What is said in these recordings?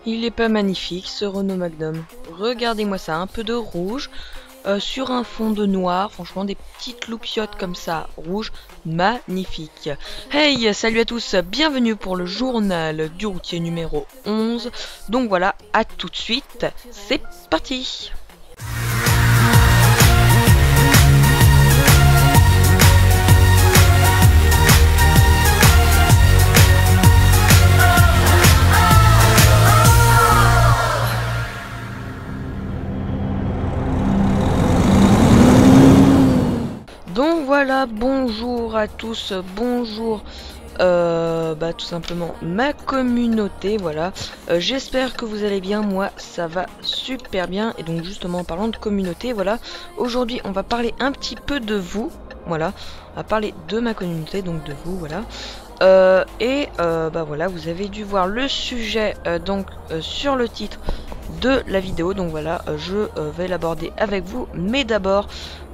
Il est pas magnifique ce Renault Magnum. Regardez-moi ça, un peu de rouge sur un fond de noir. Franchement, des petites loupiottes comme ça, rouge, magnifique. Hey, salut à tous, bienvenue pour le journal du routier numéro 11. Donc voilà, à tout de suite, c'est parti. Donc voilà, bonjour à tous, bonjour tout simplement ma communauté, voilà. J'espère que vous allez bien, moi ça va super bien. Et donc justement en parlant de communauté, voilà, aujourd'hui on va parler un petit peu de vous, voilà. On va parler de ma communauté, donc de vous, voilà. Voilà, vous avez dû voir le sujet sur le titre de la vidéo, donc voilà, je vais l'aborder avec vous, mais d'abord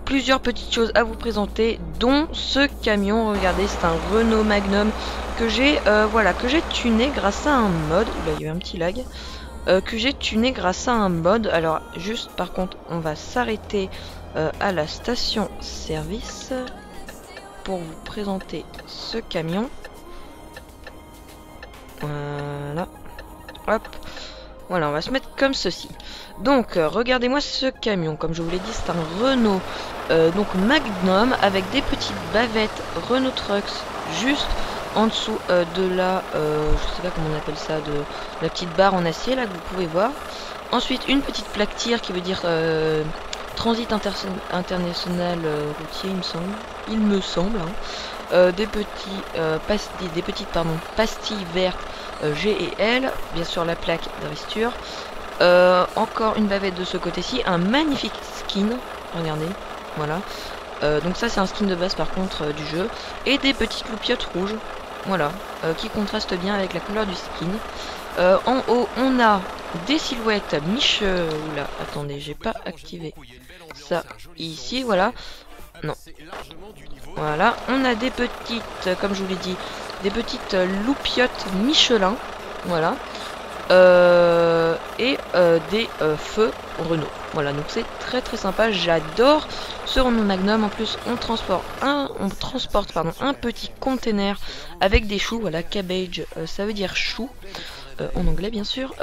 plusieurs petites choses à vous présenter, dont ce camion. Regardez, c'est un Renault Magnum que j'ai tuné grâce à un mode. Là il y a eu un petit lag, que j'ai tuné grâce à un mode. Alors juste par contre on va s'arrêter à la station service pour vous présenter ce camion. Voilà, hop, voilà, on va se mettre comme ceci. Donc regardez-moi ce camion, comme je vous l'ai dit, c'est un Renault donc Magnum avec des petites bavettes Renault Trucks juste en dessous de la je sais pas comment on appelle ça, de la petite barre en acier là que vous pouvez voir. Ensuite une petite plaque tir qui veut dire transit international routier, il me semble hein. Des petites pastilles vertes G et L, bien sûr la plaque d'arresture. Encore une bavette de ce côté-ci, un magnifique skin, regardez, voilà. Donc ça c'est un skin de base par contre du jeu, et des petites loupiottes rouges, voilà, qui contrastent bien avec la couleur du skin. En haut on a des silhouettes oula, attendez, j'ai pas activé ça ici, voilà, non, voilà, on a des petites, comme je vous l'ai dit, des petites loupiottes Michelin, voilà. Des feux Renault. Voilà, donc c'est très très sympa. J'adore ce Renault Magnum. En plus, on transporte un petit container avec des choux. Voilà, cabbage, ça veut dire chou en anglais bien sûr.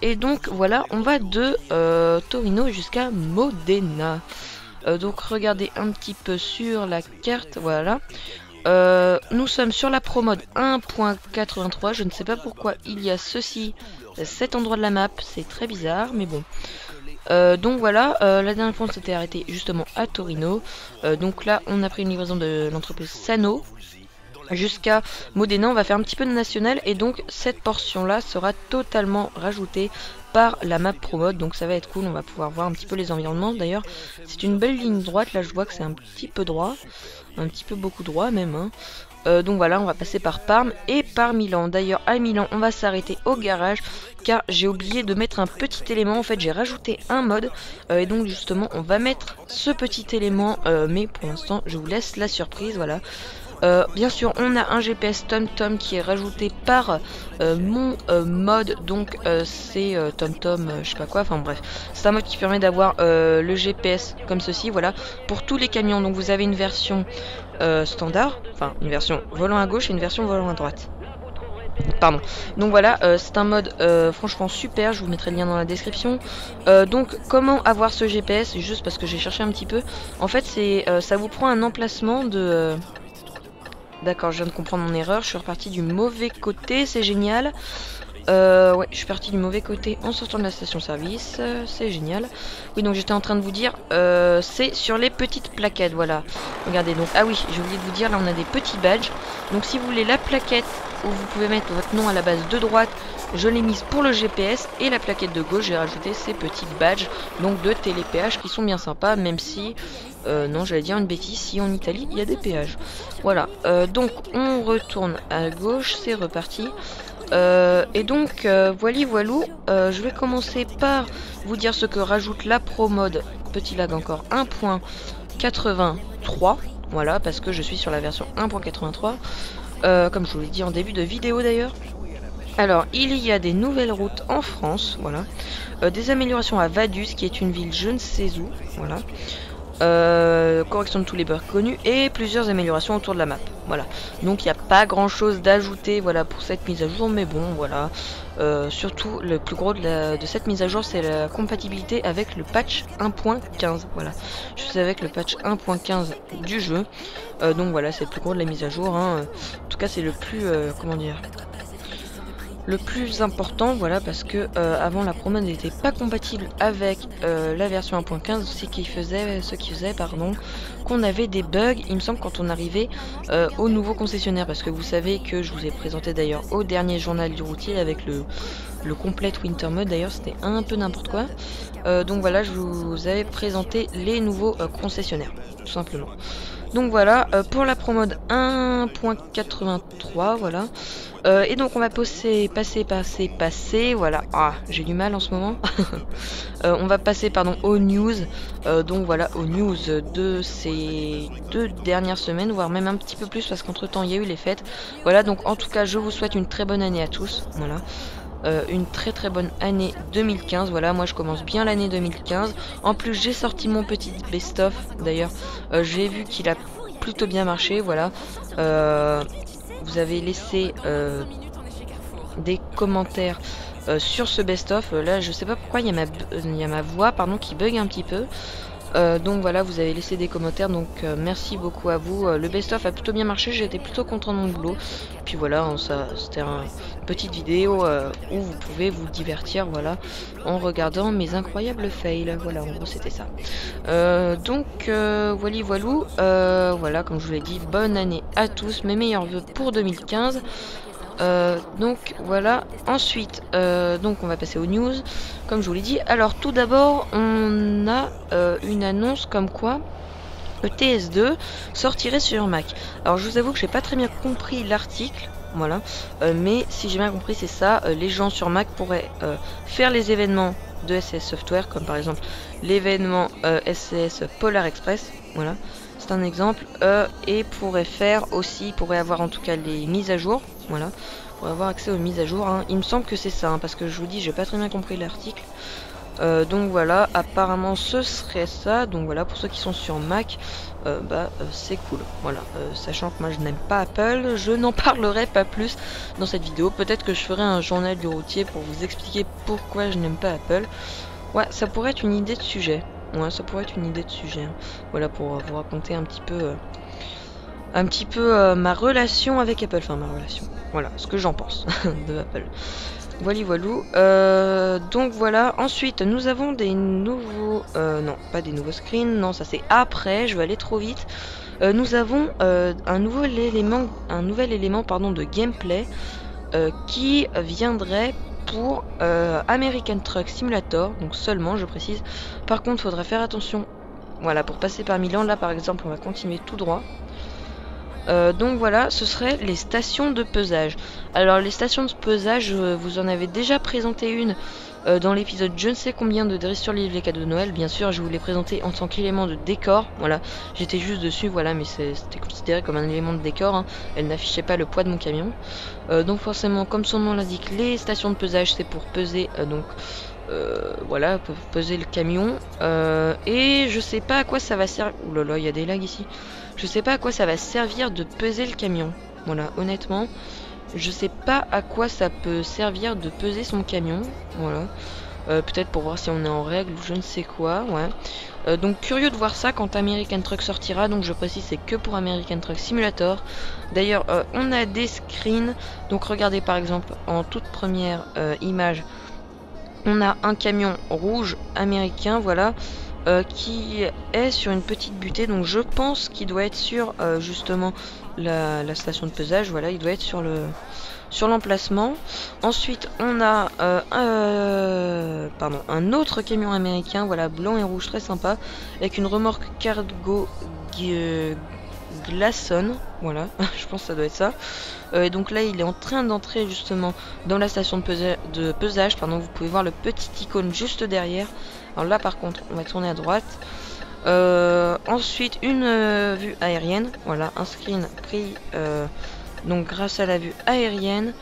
Et donc voilà, on va de Torino jusqu'à Modena. Donc regardez un petit peu sur la carte. Voilà. Nous sommes sur la Pro Mode 1.83. Je ne sais pas pourquoi il y a cet endroit de la map, c'est très bizarre, mais bon. Donc voilà, la dernière fois on s'était arrêté justement à Torino. Donc là on a pris une livraison de l'entreprise Sano jusqu'à Modena. On va faire un petit peu de national, et donc cette portion là sera totalement rajoutée par la map Pro Mode, donc ça va être cool. On va pouvoir voir un petit peu les environnements. D'ailleurs c'est une belle ligne droite, là je vois que c'est un petit peu droit, un petit peu beaucoup droit même hein. Donc voilà, on va passer par Parme et par Milan. D'ailleurs à Milan on va s'arrêter au garage car j'ai oublié de mettre un petit élément. En fait j'ai rajouté un mode et donc justement on va mettre ce petit élément, mais pour l'instant je vous laisse la surprise. Voilà. Bien sûr on a un GPS TomTom qui est rajouté par mon mode, donc c'est TomTom je sais pas quoi, enfin bref, c'est un mode qui permet d'avoir le GPS comme ceci, voilà, pour tous les camions. Donc vous avez une version standard, enfin une version volant à gauche et une version volant à droite. Pardon. Donc voilà, c'est un mode franchement super, je vous mettrai le lien dans la description. Donc comment avoir ce GPS, juste parce que j'ai cherché un petit peu. En fait c'est ça vous prend un emplacement de... D'accord, je viens de comprendre mon erreur, je suis reparti du mauvais côté, c'est génial. Ouais, je suis parti du mauvais côté en sortant de la station service, c'est génial. Oui, donc j'étais en train de vous dire, c'est sur les petites plaquettes, voilà. Regardez, donc, ah oui, j'ai oublié de vous dire, là on a des petits badges. Donc si vous voulez la plaquette où vous pouvez mettre votre nom à la base de droite, je l'ai mise pour le GPS, et la plaquette de gauche, j'ai rajouté ces petits badges, donc de télépéage, qui sont bien sympas, même si... non, j'allais dire une bêtise, si en Italie il y a des péages. Voilà, donc on retourne à gauche, c'est reparti. Et donc voilou, je vais commencer par vous dire ce que rajoute la Pro Mode, petit lag encore, 1.83. Voilà, parce que je suis sur la version 1.83, comme je vous l'ai dit en début de vidéo d'ailleurs. Alors, il y a des nouvelles routes en France, voilà. Des améliorations à Vaduz, qui est une ville je ne sais où, voilà. Correction de tous les bugs connus et plusieurs améliorations autour de la map. Voilà. Donc il n'y a pas grand chose d'ajouter voilà, pour cette mise à jour, mais bon voilà. Surtout le plus gros de cette mise à jour, c'est la compatibilité avec le patch 1.15. Voilà. Je suis avec le patch 1.15 du jeu. Donc voilà, c'est le plus gros de la mise à jour. Hein. En tout cas, c'est le plus comment dire, le plus important, voilà, parce que avant la promo n'était pas compatible avec la version 1.15, ce qui faisait pardon, qu'on avait des bugs, il me semble, quand on arrivait au nouveau concessionnaire, parce que vous savez que je vous ai présenté d'ailleurs au dernier journal du routier avec le complète Winter Mode, d'ailleurs c'était un peu n'importe quoi. Donc voilà, je vous avais présenté les nouveaux concessionnaires, tout simplement. Donc voilà, pour la promode 1.83, voilà. Et donc on va passer, voilà. Ah, j'ai du mal en ce moment. On va passer, pardon, aux news. Donc voilà, aux news de ces 2 dernières semaines, voire même un petit peu plus, parce qu'entre temps il y a eu les fêtes. Voilà, donc en tout cas, je vous souhaite une très bonne année à tous. Voilà. Une très bonne année 2015. Voilà, moi je commence bien l'année 2015. En plus, j'ai sorti mon petit best-of. D'ailleurs, j'ai vu qu'il a plutôt bien marché. Voilà. Vous avez laissé des commentaires sur ce best-of. Là, je sais pas pourquoi il y a ma voix pardon, qui bug un petit peu. Donc voilà, vous avez laissé des commentaires, donc merci beaucoup à vous. Le best-of a plutôt bien marché, j'ai été plutôt content de mon boulot. Puis voilà, hein, c'était une petite vidéo où vous pouvez vous divertir, voilà, en regardant mes incroyables fails. Voilà, en gros c'était ça. Donc voilou, voilà, comme je vous l'ai dit, bonne année à tous, mes meilleurs vœux pour 2015. Donc voilà, ensuite donc on va passer aux news comme je vous l'ai dit. Alors tout d'abord on a une annonce comme quoi le TS2 sortirait sur Mac. Alors je vous avoue que j'ai pas très bien compris l'article, voilà, mais si j'ai bien compris c'est ça, les gens sur Mac pourraient faire les événements de SCS Software, comme par exemple l'événement SCS Polar Express, voilà, c'est un exemple, et pourrait avoir en tout cas les mises à jour, voilà, pour avoir accès aux mises à jour, hein. Il me semble que c'est ça, hein, parce que je vous dis, j'ai pas très bien compris l'article. Donc voilà, apparemment ce serait ça. Donc voilà, pour ceux qui sont sur Mac, c'est cool. Voilà, sachant que moi je n'aime pas Apple, je n'en parlerai pas plus dans cette vidéo. Peut-être que je ferai un journal du routier pour vous expliquer pourquoi je n'aime pas Apple. Ouais, ça pourrait être une idée de sujet. Ouais, ça pourrait être une idée de sujet. Hein. Voilà, pour vous raconter un petit peu ma relation avec Apple. Enfin, ma relation. Voilà, ce que j'en pense de Apple. Voilou. Donc voilà, ensuite nous avons des nouveaux... non, pas des nouveaux screens, non, ça c'est après, je vais aller trop vite. Nous avons un nouvel élément pardon, de gameplay qui viendrait pour American Truck Simulator, donc seulement, je précise. Par contre, il faudra faire attention, voilà, pour passer par Milan, là par exemple, on va continuer tout droit. Donc voilà, ce serait les stations de pesage. Alors les stations de pesage, vous en avez déjà présenté une dans l'épisode je ne sais combien de Driss sur l'île les cadeaux de Noël. Bien sûr, je vous l'ai présenté en tant qu'élément de décor. Voilà, j'étais juste dessus, voilà, mais c'était considéré comme un élément de décor. Hein. Elle n'affichait pas le poids de mon camion. Donc forcément, comme son nom l'indique, les stations de pesage, c'est pour peser voilà, pour peser le camion. Et je sais pas à quoi ça va servir. Ouh là là, il y a des lags ici. Je sais pas à quoi ça va servir de peser le camion. Voilà, honnêtement, je sais pas à quoi ça peut servir de peser son camion. Voilà. Peut-être pour voir si on est en règle ou je ne sais quoi. Ouais. Donc curieux de voir ça quand American Truck sortira. Donc je précise, c'est que pour American Truck Simulator. D'ailleurs, on a des screens. Donc regardez par exemple en toute première image. On a un camion rouge américain, voilà, qui est sur une petite butée. Donc je pense qu'il doit être sur justement la station de pesage. Voilà, il doit être sur l'emplacement. Ensuite, on a un autre camion américain, voilà, blanc et rouge, très sympa, avec une remorque cargo Glasson, voilà, je pense que ça doit être ça. Et donc là, il est en train d'entrer justement dans la station de pesage. Pardon, vous pouvez voir le petit icône juste derrière. Alors là, par contre, on va tourner à droite. Ensuite, une vue aérienne. Voilà, un screen pris donc grâce à la vue aérienne.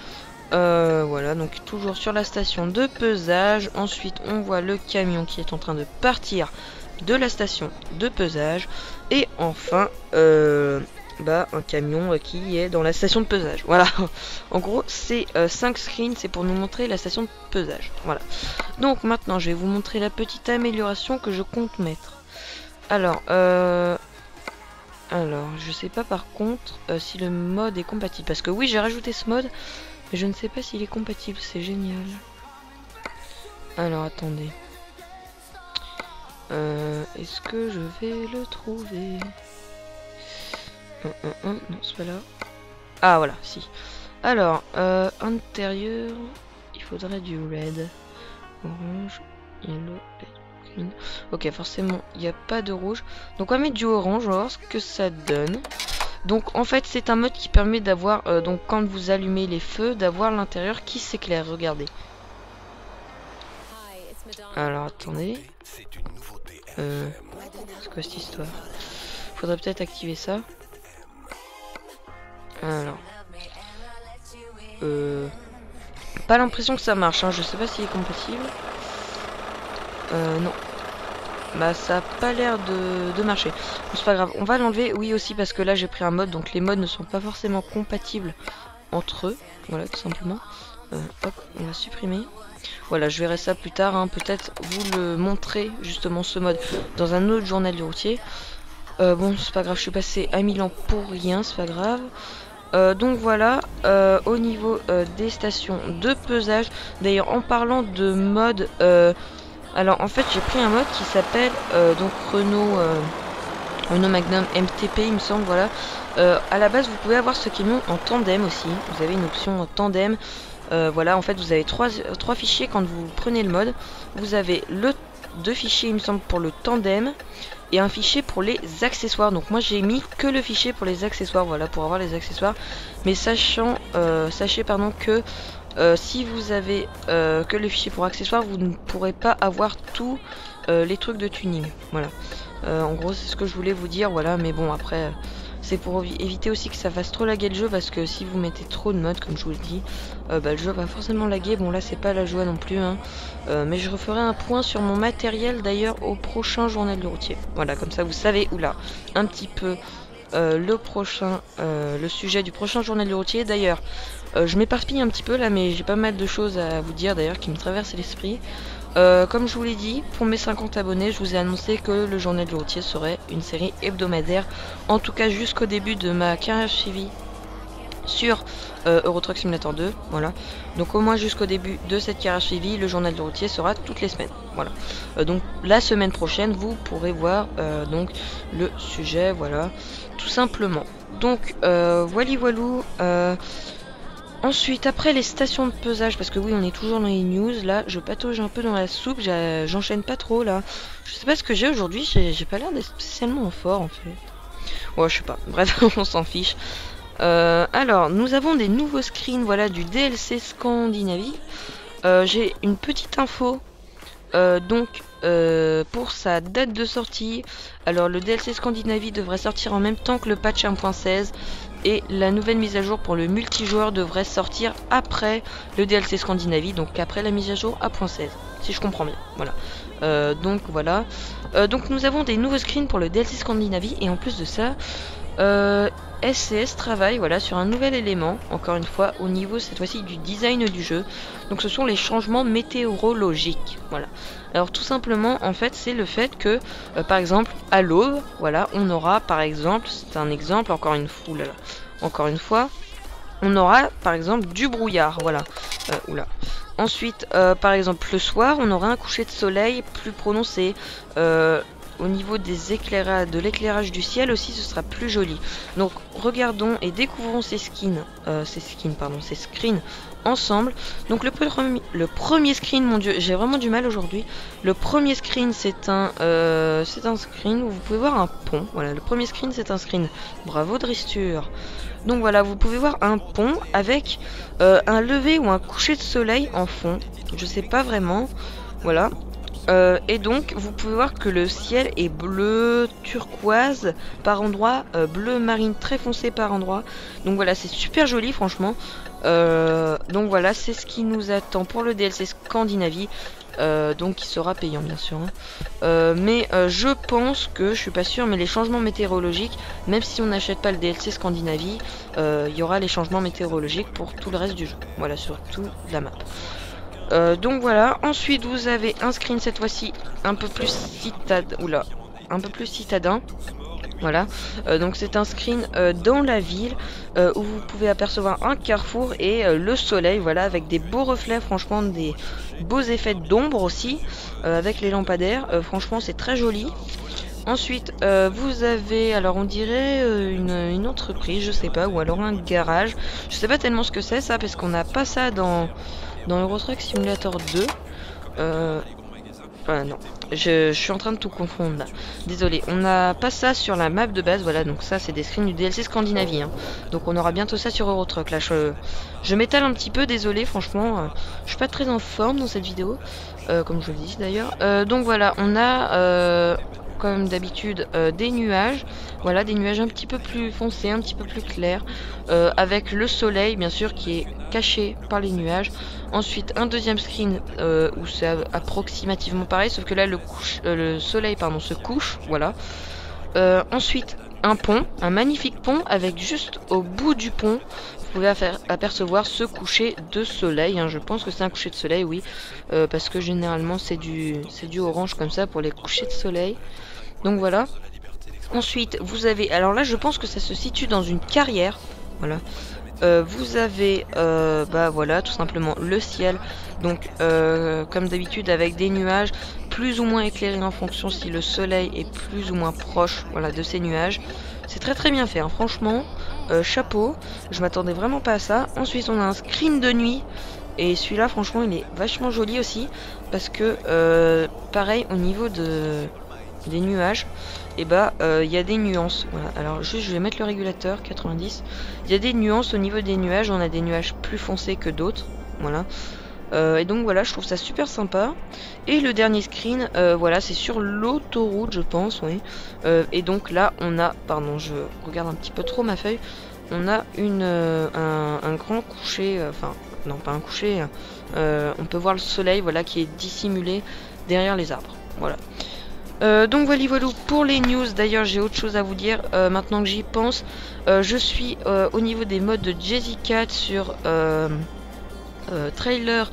voilà, donc toujours sur la station de pesage. Ensuite on voit le camion qui est en train de partir de la station de pesage. Et enfin un camion qui est dans la station de pesage. Voilà, en gros c'est 5 screens, c'est pour nous montrer la station de pesage. Voilà, donc maintenant je vais vous montrer la petite amélioration que je compte mettre. Alors je sais pas par contre si le mode est compatible, parce que oui j'ai rajouté ce mode, mais je ne sais pas s'il est compatible. C'est génial. Alors attendez, est-ce que je vais le trouver? Non, c'est pas là. Ah voilà, si. Alors, intérieur, il faudrait du red, orange, yellow, green. Ok, forcément, il n'y a pas de rouge. Donc on va mettre du orange, on va voir ce que ça donne. Donc en fait, c'est un mode qui permet d'avoir, donc quand vous allumez les feux, d'avoir l'intérieur qui s'éclaire. Regardez. Alors attendez. C'est quoi cette histoire? Faudrait peut-être activer ça. Alors, pas l'impression que ça marche, hein. Je sais pas s'il est compatible. Non. Bah ça a pas l'air de marcher. C'est pas grave, on va l'enlever. Oui aussi parce que là j'ai pris un mode, donc les modes ne sont pas forcément compatibles entre eux. Voilà, tout simplement. Hop, on va supprimer. Voilà, je verrai ça plus tard, hein. Peut-être vous le montrer justement ce mode dans un autre journal du routier. Bon c'est pas grave, je suis passé à Milan pour rien, c'est pas grave. Donc voilà, au niveau des stations de pesage. D'ailleurs en parlant de mode, alors en fait j'ai pris un mode qui s'appelle donc Renault Magnum MTP il me semble. Voilà, à la base vous pouvez avoir ce camion en tandem aussi. Vous avez une option en tandem. Voilà, en fait vous avez trois fichiers quand vous prenez le mode. Vous avez deux fichiers il me semble pour le tandem et un fichier pour les accessoires. Donc moi j'ai mis que le fichier pour les accessoires, voilà, pour avoir les accessoires. Mais sachez pardon que si vous avez que le fichier pour accessoires, vous ne pourrez pas avoir tous les trucs de tuning. Voilà, en gros c'est ce que je voulais vous dire. Voilà, mais bon après c'est pour éviter aussi que ça fasse trop laguer le jeu, parce que si vous mettez trop de modes comme je vous le dis, le jeu va forcément laguer. Bon là c'est pas la joie non plus, hein. Mais je referai un point sur mon matériel d'ailleurs au prochain journal du routier. Voilà, comme ça vous savez, oula, un petit peu le sujet du prochain journal du routier. D'ailleurs je m'éparpille un petit peu là, mais j'ai pas mal de choses à vous dire d'ailleurs qui me traversent l'esprit. Comme je vous l'ai dit, pour mes 50 abonnés, je vous ai annoncé que le journal du routier serait une série hebdomadaire, en tout cas jusqu'au début de ma carrière suivie sur Euro Truck Simulator 2. Voilà, donc au moins jusqu'au début de cette carrière suivie, le journal du routier sera toutes les semaines. Voilà, donc la semaine prochaine vous pourrez voir donc le sujet, voilà, tout simplement. Donc voilou. Ensuite, après les stations de pesage, parce que oui, on est toujours dans les news, là, je patauge un peu dans la soupe, j'enchaîne pas trop, là. Je sais pas ce que j'ai aujourd'hui, j'ai pas l'air d'être spécialement en fort, en fait. Ouais, je sais pas, bref, on s'en fiche. Alors, nous avons des nouveaux screens, voilà, du DLC Scandinavie. J'ai une petite info, pour sa date de sortie. Alors, le DLC Scandinavie devrait sortir en même temps que le patch 1.16. Et la nouvelle mise à jour pour le multijoueur devrait sortir après le DLC Scandinavie, donc après la mise à jour 1.16, si je comprends bien. Voilà. Donc voilà. Donc nous avons des nouveaux screens pour le DLC Scandinavie, et en plus de ça, SCS travaille, voilà, sur un nouvel élément, encore une fois, au niveau cette fois-ci du design du jeu. Donc ce sont les changements météorologiques. Voilà. Alors tout simplement, en fait, c'est le fait que, par exemple, à l'aube, voilà, on aura, par exemple, c'est un exemple, encore une fois, on aura, par exemple, du brouillard, voilà. Ensuite, par exemple, le soir, on aura un coucher de soleil plus prononcé. Au niveau de l'éclairage du ciel aussi, ce sera plus joli. Donc regardons et découvrons ces screens ensemble. Donc le premier screen, mon dieu, j'ai vraiment du mal aujourd'hui. Le premier screen, c'est un screen où vous pouvez voir un pont. Voilà, le premier screen, c'est un screen. Bravo Dristur. Donc voilà, vous pouvez voir un pont avec un lever ou un coucher de soleil en fond. Je sais pas vraiment. Voilà. Et donc vous pouvez voir que le ciel est bleu turquoise par endroit, bleu marine très foncé par endroit. Donc voilà, c'est super joli franchement. Donc voilà, c'est ce qui nous attend pour le DLC Scandinavie. Donc qui sera payant bien sûr, hein. Mais je pense que, je suis pas sûr, mais les changements météorologiques, même si on n'achète pas le DLC Scandinavie, il y aura les changements météorologiques pour tout le reste du jeu, voilà, sur toute la map. Donc voilà, ensuite vous avez un screen cette fois-ci un peu plus citadin. Voilà, donc c'est un screen dans la ville où vous pouvez apercevoir un carrefour et le soleil, voilà, avec des beaux reflets, franchement des beaux effets d'ombre aussi, avec les lampadaires, franchement c'est très joli. Ensuite vous avez, alors on dirait une entreprise, je sais pas, ou alors un garage, je sais pas tellement ce que c'est ça, parce qu'on n'a pas ça dans Euro Truck Simulator 2. Non, je suis en train de tout confondre là. Désolé, on n'a pas ça sur la map de base, voilà, donc ça c'est des screens du DLC Scandinavie, hein. Donc on aura bientôt ça sur Euro Truck. Là je m'étale un petit peu, désolé, franchement, je suis pas très en forme dans cette vidéo, comme je le dis d'ailleurs. Donc voilà, on a comme d'habitude des nuages, voilà, des nuages un petit peu plus foncés, un petit peu plus clairs, avec le soleil bien sûr qui est caché par les nuages. Ensuite un deuxième screen où c'est approximativement pareil, sauf que là le soleil pardon se couche, voilà. Ensuite un pont, un magnifique pont avec juste au bout du pont vous pouvez apercevoir ce coucher de soleil, hein. Je pense que c'est un coucher de soleil, oui, parce que généralement c'est du orange comme ça pour les couchers de soleil. Donc voilà. Ensuite vous avez, alors là je pense que ça se situe dans une carrière, voilà. Vous avez bah voilà, tout simplement le ciel, donc comme d'habitude avec des nuages plus ou moins éclairés en fonction si le soleil est plus ou moins proche, voilà, de ces nuages. C'est très très bien fait, hein, franchement, chapeau, je m'attendais vraiment pas à ça. Ensuite on a un screen de nuit, et celui-là franchement il est vachement joli aussi, parce que pareil au niveau des nuages, et bah il y a des nuances, voilà. Alors juste je vais mettre le régulateur 90, il y a des nuances au niveau des nuages, on a des nuages plus foncés que d'autres, voilà. Et donc voilà, je trouve ça super sympa. Et le dernier screen, voilà, c'est sur l'autoroute je pense, oui. Et donc là on a, pardon, je regarde un petit peu trop ma feuille, on a un grand coucher, enfin non pas un coucher, on peut voir le soleil, voilà, qui est dissimulé derrière les arbres, voilà. Donc voilà pour les news. D'ailleurs j'ai autre chose à vous dire maintenant que j'y pense. Je suis au niveau des modes de Jessica sur Trailer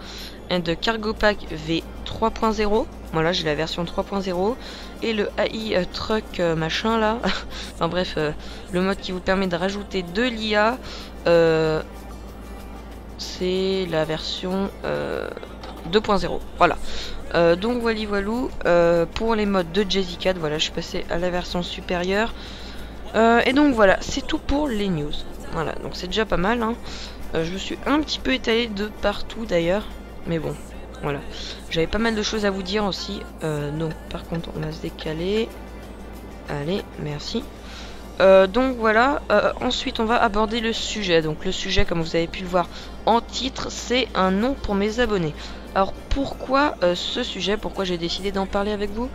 and Cargo Pack V 3.0. Voilà, j'ai la version 3.0 et le AI Truck machin là. Enfin bref, le mode qui vous permet de rajouter de l'IA, c'est la version 2.0. Voilà. Donc voilou, pour les modes de Jessica, voilà, je suis passé à la version supérieure. Et donc voilà, c'est tout pour les news. Voilà, donc c'est déjà pas mal, hein. Je me suis un petit peu étalé de partout d'ailleurs, mais bon, voilà. J'avais pas mal de choses à vous dire aussi. Non, par contre, on va se décaler. Allez, merci. Donc voilà, ensuite on va aborder le sujet. Donc le sujet, comme vous avez pu le voir en titre, c'est un nom pour mes abonnés. Alors pourquoi ce sujet, pourquoi j'ai décidé d'en parler avec vous?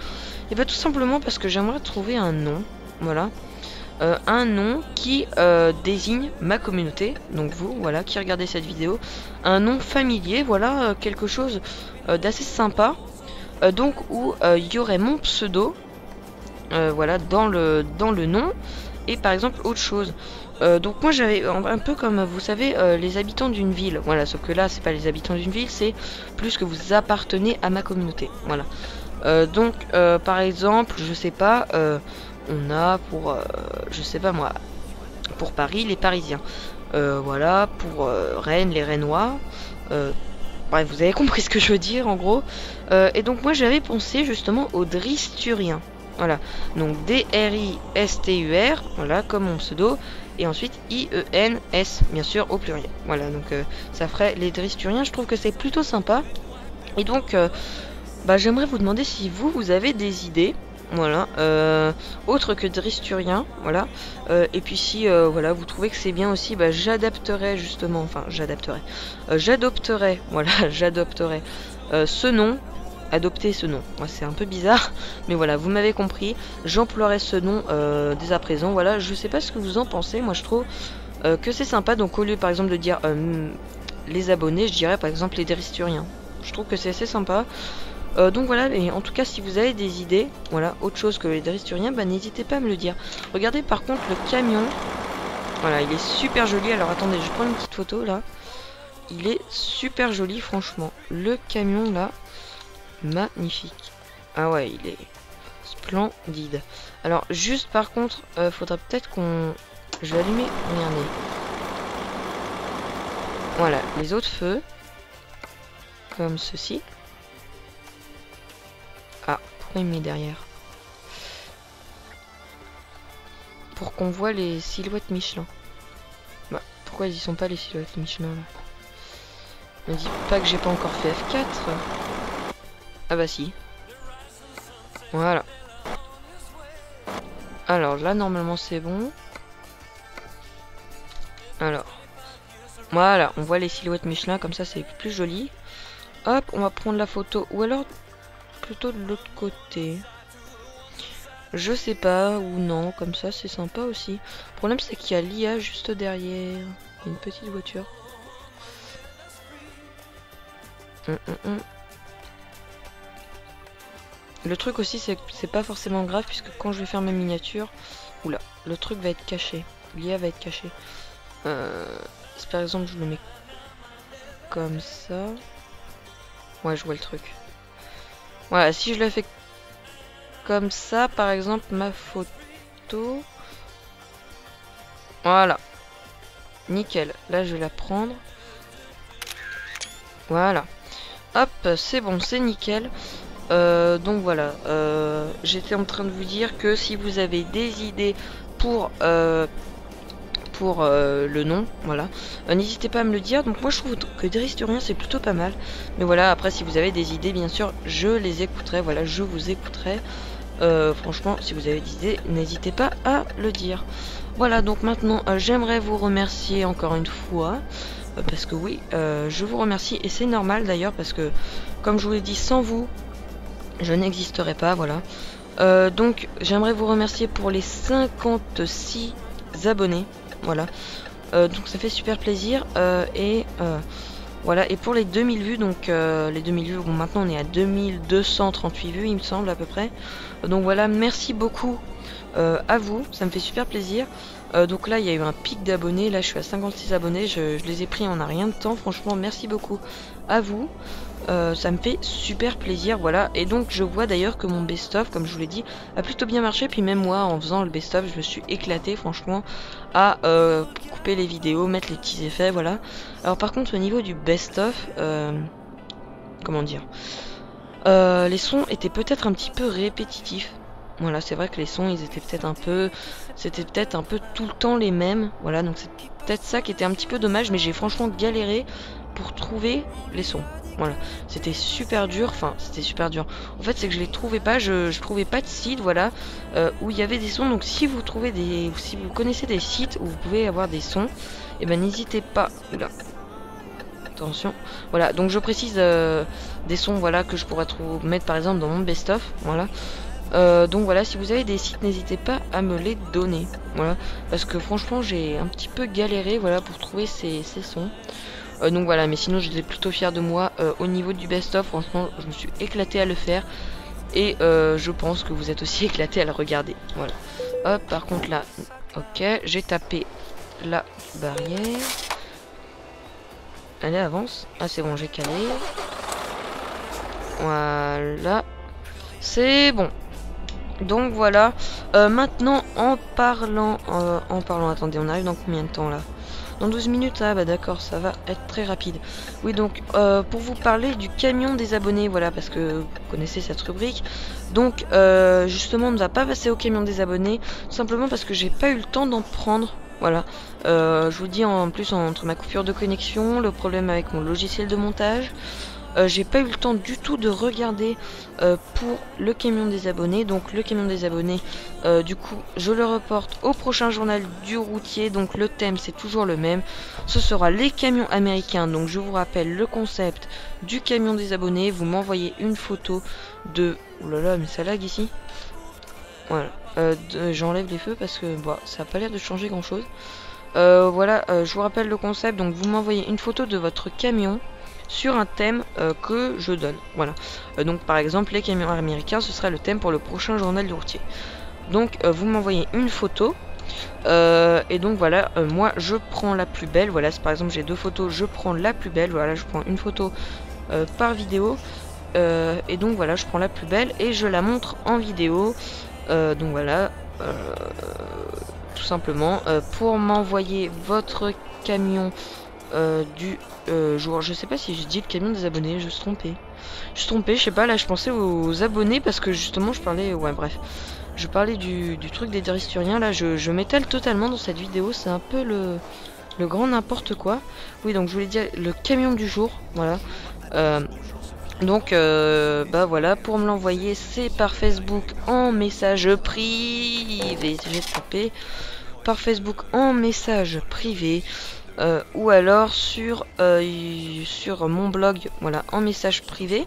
Et bien tout simplement parce que j'aimerais trouver un nom, voilà. Un nom qui désigne ma communauté, donc vous, voilà, qui regardez cette vidéo. Un nom familier, voilà, quelque chose d'assez sympa. Donc où il y aurait mon pseudo, voilà, dans le nom. Et par exemple autre chose, donc moi j'avais un peu comme vous savez les habitants d'une ville, voilà, sauf que là c'est pas les habitants d'une ville, c'est plus que vous appartenez à ma communauté, voilà. Donc par exemple je sais pas, on a pour je sais pas moi, pour Paris les Parisiens, voilà, pour Rennes les Rennois, bref vous avez compris ce que je veux dire en gros. Et donc moi j'avais pensé justement aux Dristuriens. Voilà, donc D-R-I-S-T-U-R, voilà, comme mon pseudo, et ensuite I-E-N-S, bien sûr, au pluriel. Voilà, donc ça ferait les Dristuriens, je trouve que c'est plutôt sympa. Et donc, bah, j'aimerais vous demander si vous avez des idées, voilà, autres que Dristuriens, voilà. Et puis si, voilà, vous trouvez que c'est bien aussi, bah, j'adapterai justement, enfin, j'adopterai, voilà, j'adopterai ce nom. adopter ce nom. Moi, c'est un peu bizarre, mais voilà, vous m'avez compris. J'emploierai ce nom dès à présent. Voilà, je sais pas ce que vous en pensez. Moi, je trouve que c'est sympa. Donc, au lieu, par exemple, de dire les abonnés, je dirais, par exemple, les Dristuriens. Je trouve que c'est assez sympa. Donc voilà, et en tout cas, si vous avez des idées, voilà, autre chose que les Dristuriens, bah, n'hésitez pas à me le dire. Regardez, par contre, le camion. Voilà, il est super joli. Alors, attendez, je prends une petite photo, là. Il est super joli, franchement. Le camion, là, magnifique. Ah ouais, il est splendide. Alors, juste par contre, faudra peut-être qu'on... Je vais allumer, regardez. Voilà, les autres feux. Comme ceci. Ah, pourquoi il me met derrière? Pour qu'on voit les silhouettes Michelin. Bah, pourquoi ils y sont pas les silhouettes Michelin, là? Ne dis pas que j'ai pas encore fait F4. Ah bah si. Voilà. Alors là, normalement, c'est bon. Alors. Voilà, on voit les silhouettes Michelin, comme ça, c'est plus joli. Hop, on va prendre la photo. Ou alors, plutôt de l'autre côté. Je sais pas, ou non, comme ça, c'est sympa aussi. Le problème, c'est qu'il y a l'IA juste derrière. Il y a une petite voiture. Le truc aussi, c'est que c'est pas forcément grave, puisque quand je vais faire ma miniature, oula, le truc va être caché. L'IA va être caché. Si par exemple je le mets comme ça, ouais, je vois le truc. Voilà, si je le fais comme ça, par exemple, ma photo, voilà, nickel. Là, je vais la prendre. Voilà. Hop, c'est bon, c'est nickel. Donc voilà, j'étais en train de vous dire que si vous avez des idées pour le nom, voilà, n'hésitez pas à me le dire. Donc moi je trouve que Dristuriens c'est plutôt pas mal, mais voilà, après si vous avez des idées, bien sûr je les écouterai, voilà, je vous écouterai. Franchement, si vous avez des idées, n'hésitez pas à le dire. Voilà, donc maintenant j'aimerais vous remercier encore une fois, parce que oui, je vous remercie, et c'est normal d'ailleurs, parce que comme je vous l'ai dit, sans vous je n'existerai pas, voilà. Donc j'aimerais vous remercier pour les 56 abonnés, voilà. Donc ça fait super plaisir, et voilà, et pour les 2000 vues, donc les 2000 vues, bon maintenant on est à 2238 vues il me semble à peu près. Donc voilà, merci beaucoup à vous, ça me fait super plaisir. Donc là il y a eu un pic d'abonnés, là je suis à 56 abonnés, je les ai pris en un rien de temps, franchement merci beaucoup à vous. Ça me fait super plaisir, voilà. Et donc je vois d'ailleurs que mon best-of, comme je vous l'ai dit, a plutôt bien marché. Puis même moi, en faisant le best-of, je me suis éclaté franchement à couper les vidéos, mettre les petits effets, voilà. Alors par contre au niveau du best-of, comment dire, les sons étaient peut-être un petit peu répétitifs. Voilà, c'est vrai que les sons, ils étaient peut-être un peu... C'était peut-être un peu tout le temps les mêmes. Voilà, donc c'est peut-être ça qui était un petit peu dommage, mais j'ai franchement galéré pour trouver les sons. Voilà, c'était super dur, enfin c'était super dur. En fait c'est que je les trouvais pas, je trouvais pas de site, voilà, où il y avait des sons. Donc si vous trouvez des, si vous connaissez des sites où vous pouvez avoir des sons, et ben n'hésitez pas. Oula. Attention, voilà. Donc je précise des sons, voilà, que je pourrais mettre par exemple dans mon best-of, voilà. Donc voilà, si vous avez des sites, n'hésitez pas à me les donner, voilà, parce que franchement j'ai un petit peu galéré, voilà, pour trouver ces sons. Donc voilà, mais sinon j'étais plutôt fier de moi au niveau du best-of. Franchement, je me suis éclaté à le faire. Et je pense que vous êtes aussi éclaté à le regarder. Voilà. Hop, par contre là, ok, j'ai tapé la barrière. Allez, avance. Ah, c'est bon, j'ai calé. Voilà. C'est bon. Donc voilà. Maintenant, en parlant, attendez, on arrive dans combien de temps là? Dans 12 minutes, ah bah d'accord, ça va être très rapide. Oui, donc pour vous parler du camion des abonnés, voilà, parce que vous connaissez cette rubrique. Donc justement, on ne va pas passer au camion des abonnés, tout simplement parce que j'ai pas eu le temps d'en prendre. Voilà, je vous dis en plus entre ma coupure de connexion, le problème avec mon logiciel de montage. J'ai pas eu le temps du tout de regarder pour le camion des abonnés. Donc le camion des abonnés, du coup je le reporte au prochain journal du routier. Donc le thème c'est toujours le même, ce sera les camions américains. Donc je vous rappelle le concept du camion des abonnés. Vous m'envoyez une photo de... Oh là là, mais ça lag ici. Voilà, j'enlève les feux parce que bon, ça a pas l'air de changer grand chose. Voilà, je vous rappelle le concept. Donc vous m'envoyez une photo de votre camion sur un thème que je donne. Voilà, donc par exemple les camions américains, ce sera le thème pour le prochain journal du routier. Donc vous m'envoyez une photo et donc voilà, moi je prends la plus belle. Voilà, par exemple j'ai deux photos, je prends la plus belle. Voilà, je prends une photo par vidéo et donc voilà, je prends la plus belle et je la montre en vidéo. Donc voilà, tout simplement pour m'envoyer votre camion du jour. Je sais pas si j'ai dit le camion des abonnés, je suis trompée. Je sais pas, là je pensais aux abonnés parce que justement je parlais, ouais bref, je parlais du truc des dristuriens. Là je m'étale totalement dans cette vidéo, c'est un peu le grand n'importe quoi. Oui, donc je voulais dire le camion du jour, voilà. Donc bah voilà, pour me l'envoyer c'est par Facebook en message privé, j'ai trompé, par Facebook en message privé, ou alors sur mon blog, voilà, en message privé,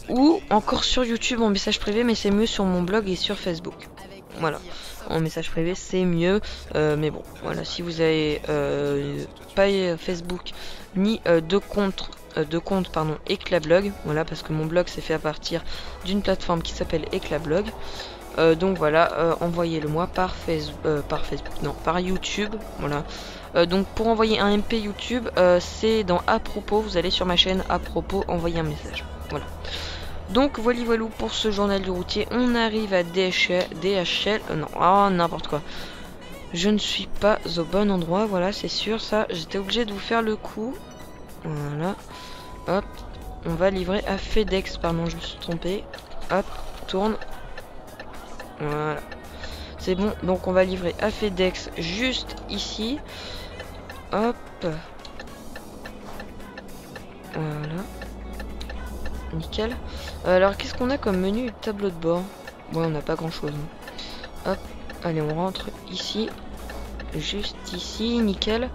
ou encore sur YouTube en message privé, mais c'est mieux sur mon blog et sur Facebook. Voilà, en message privé c'est mieux, mais bon, voilà, si vous avez pas Facebook ni de compte Eclablog, voilà, parce que mon blog c'est fait à partir d'une plateforme qui s'appelle Eclablog. Donc voilà, envoyez-le moi par Facebook, non, par YouTube, voilà. Donc pour envoyer un MP YouTube, c'est dans à propos, vous allez sur ma chaîne à propos, envoyer un message, voilà. Donc voilà pour ce journal du routier. On arrive à DHL, non, oh, n'importe quoi. Je ne suis pas au bon endroit, voilà, c'est sûr, ça, j'étais obligé de vous faire le coup. Voilà, hop, on va livrer à FedEx, pardon, je me suis trompé. Hop, tourne. Voilà, c'est bon, donc on va livrer à FedEx juste ici. Hop, voilà, nickel. Alors qu'est-ce qu'on a comme menu tableau de bord? Ouais, on n'a pas grand chose. Hop, allez, on rentre ici, juste ici, nickel.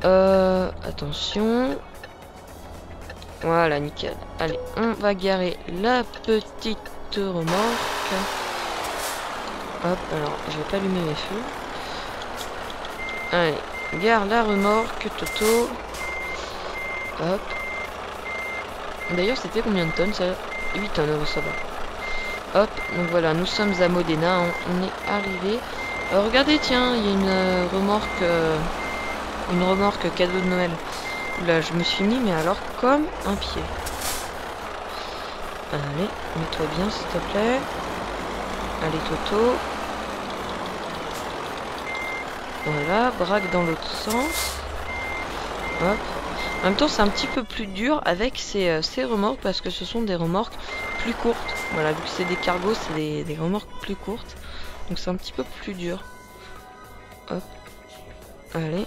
Attention. Voilà, nickel. Allez, on va garer la petite remorque. Hop, alors, je vais pas allumer mes feux. Allez, gare la remorque, Toto. Hop. D'ailleurs, c'était combien de tonnes, ça? 8 tonnes, ça va. Hop, donc voilà, nous sommes à Modena, on est arrivé. Regardez, tiens, il y a une remorque cadeau de Noël. Là, je me suis mis, mais alors comme un pied. Allez, mets-toi bien, s'il te plaît. Allez, Toto. Voilà, braque dans l'autre sens. Hop. En même temps, c'est un petit peu plus dur avec ces remorques parce que ce sont des remorques plus courtes. Voilà, vu que c'est des cargos, c'est des remorques plus courtes. Donc c'est un petit peu plus dur. Hop. Allez.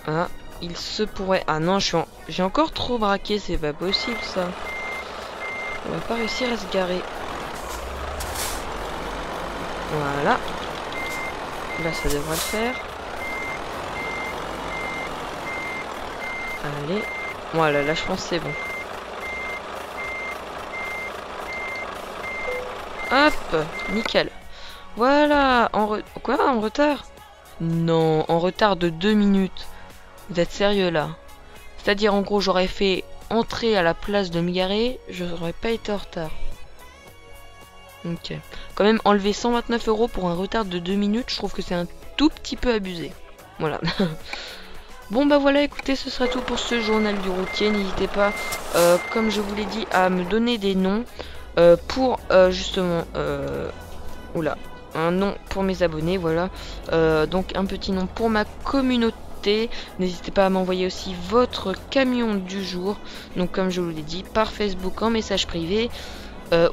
Ah, il se pourrait... Ah non, j'ai encore trop braqué, c'est pas possible ça. On va pas réussir à se garer. Voilà. Là, ça devrait le faire. Allez. Voilà, là, je pense que c'est bon. Hop, nickel. Voilà, quoi, en retard? Non, en retard de 2 minutes. Vous êtes sérieux là? C'est-à-dire en gros j'aurais fait entrer à la place de me garer, je n'aurais pas été en retard. Ok. Quand même enlever 129 € pour un retard de 2 minutes, je trouve que c'est un tout petit peu abusé. Voilà. Bon bah voilà, écoutez, ce sera tout pour ce journal du routier. N'hésitez pas, comme je vous l'ai dit, à me donner des noms pour justement... oula, un nom pour mes abonnés, voilà. Donc un petit nom pour ma communauté. N'hésitez pas à m'envoyer aussi votre camion du jour, donc comme je vous l'ai dit, par Facebook en message privé,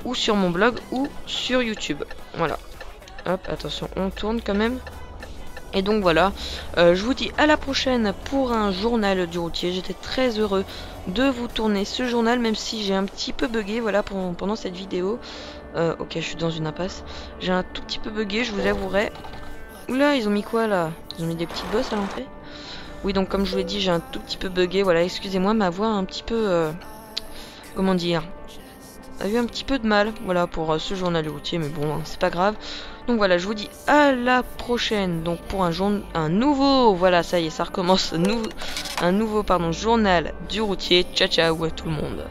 ou sur mon blog ou sur YouTube. Voilà. Hop, attention, on tourne quand même. Et donc voilà, je vous dis à la prochaine pour un journal du routier. J'étais très heureux de vous tourner ce journal, même si j'ai un petit peu bugué voilà, pendant cette vidéo. Ok, je suis dans une impasse. J'ai un tout petit peu bugué, je vous avouerai. Oula, ils ont mis quoi là? Ils ont mis des petites bosses à l'entrée? Oui, donc comme je vous l'ai dit, j'ai un tout petit peu bugué. Voilà, excusez-moi, ma voix a un petit peu... comment dire? A eu un petit peu de mal, voilà, pour ce journal routier, mais bon, hein, c'est pas grave. Donc voilà, je vous dis à la prochaine, donc pour un nouveau, voilà, ça y est, ça recommence, un nouveau, pardon, journal du routier. Ciao, ciao à tout le monde.